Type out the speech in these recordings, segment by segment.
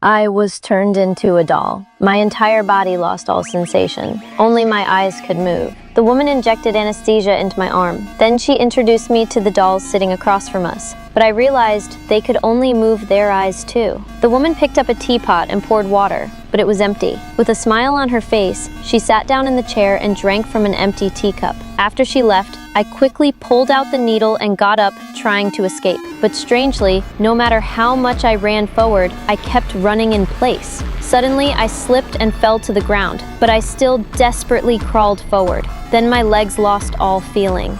I was turned into a doll. My entire body lost all sensation. Only my eyes could move. The woman injected anesthesia into my arm. Then she introduced me to the dolls sitting across from us. But I realized they could only move their eyes too. The woman picked up a teapot and poured water, but it was empty. With a smile on her face, she sat down in the chair and drank from an empty teacup. After she left, I quickly pulled out the needle and got up, trying to escape. But strangely, no matter how much I ran forward, I kept running in place. Suddenly, I slipped and fell to the ground, but I still desperately crawled forward. Then my legs lost all feeling.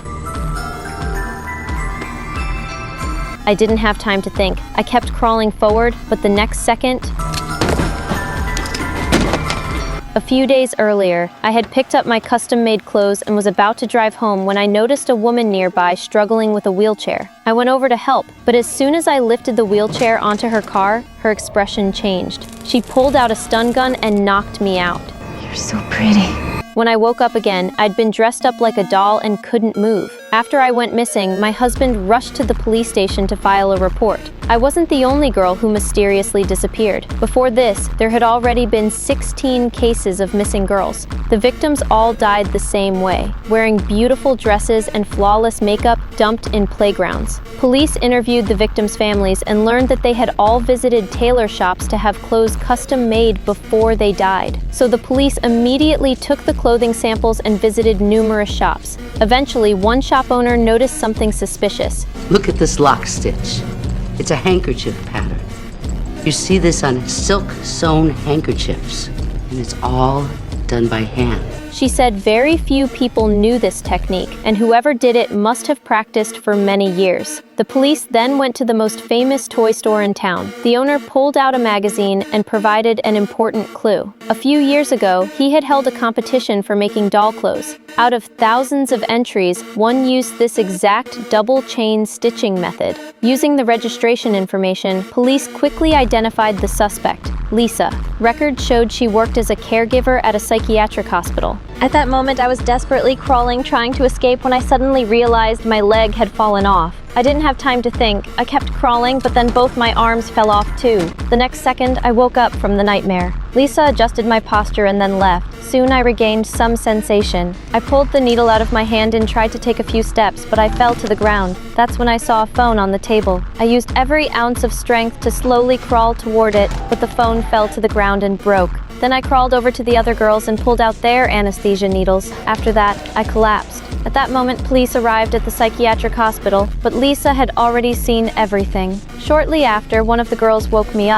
I didn't have time to think. I kept crawling forward, but the next second, a few days earlier, I had picked up my custom-made clothes and was about to drive home when I noticed a woman nearby struggling with a wheelchair. I went over to help, but as soon as I lifted the wheelchair onto her car, her expression changed. She pulled out a stun gun and knocked me out. You're so pretty. When I woke up again, I'd been dressed up like a doll and couldn't move. After I went missing, my husband rushed to the police station to file a report. I wasn't the only girl who mysteriously disappeared. Before this, there had already been 16 cases of missing girls. The victims all died the same way, wearing beautiful dresses and flawless makeup dumped in playgrounds. Police interviewed the victims' families and learned that they had all visited tailor shops to have clothes custom made before they died. So the police immediately took the clothing samples and visited numerous shops. Eventually, one shop owner noticed something suspicious. Look at this lock stitch. It's a handkerchief pattern. You see this on silk-sewn handkerchiefs, and it's all done by hand. She said very few people knew this technique, and whoever did it must have practiced for many years. The police then went to the most famous toy store in town. The owner pulled out a magazine and provided an important clue. A few years ago, he had held a competition for making doll clothes. Out of thousands of entries, one used this exact double chain stitching method. Using the registration information, police quickly identified the suspect, Lisa. Records showed she worked as a caregiver at a psychiatric hospital. At that moment, I was desperately crawling, trying to escape when I suddenly realized my leg had fallen off. I didn't have time to think. I kept crawling, but then both my arms fell off too. The next second, I woke up from the nightmare. Lisa adjusted my posture and then left. Soon I regained some sensation. I pulled the needle out of my hand and tried to take a few steps, but I fell to the ground. That's when I saw a phone on the table. I used every ounce of strength to slowly crawl toward it, but the phone fell to the ground and broke. Then I crawled over to the other girls and pulled out their anesthesia needles. After that, I collapsed. At that moment, police arrived at the psychiatric hospital, but Lisa had already seen everything. Shortly after, one of the girls woke me up.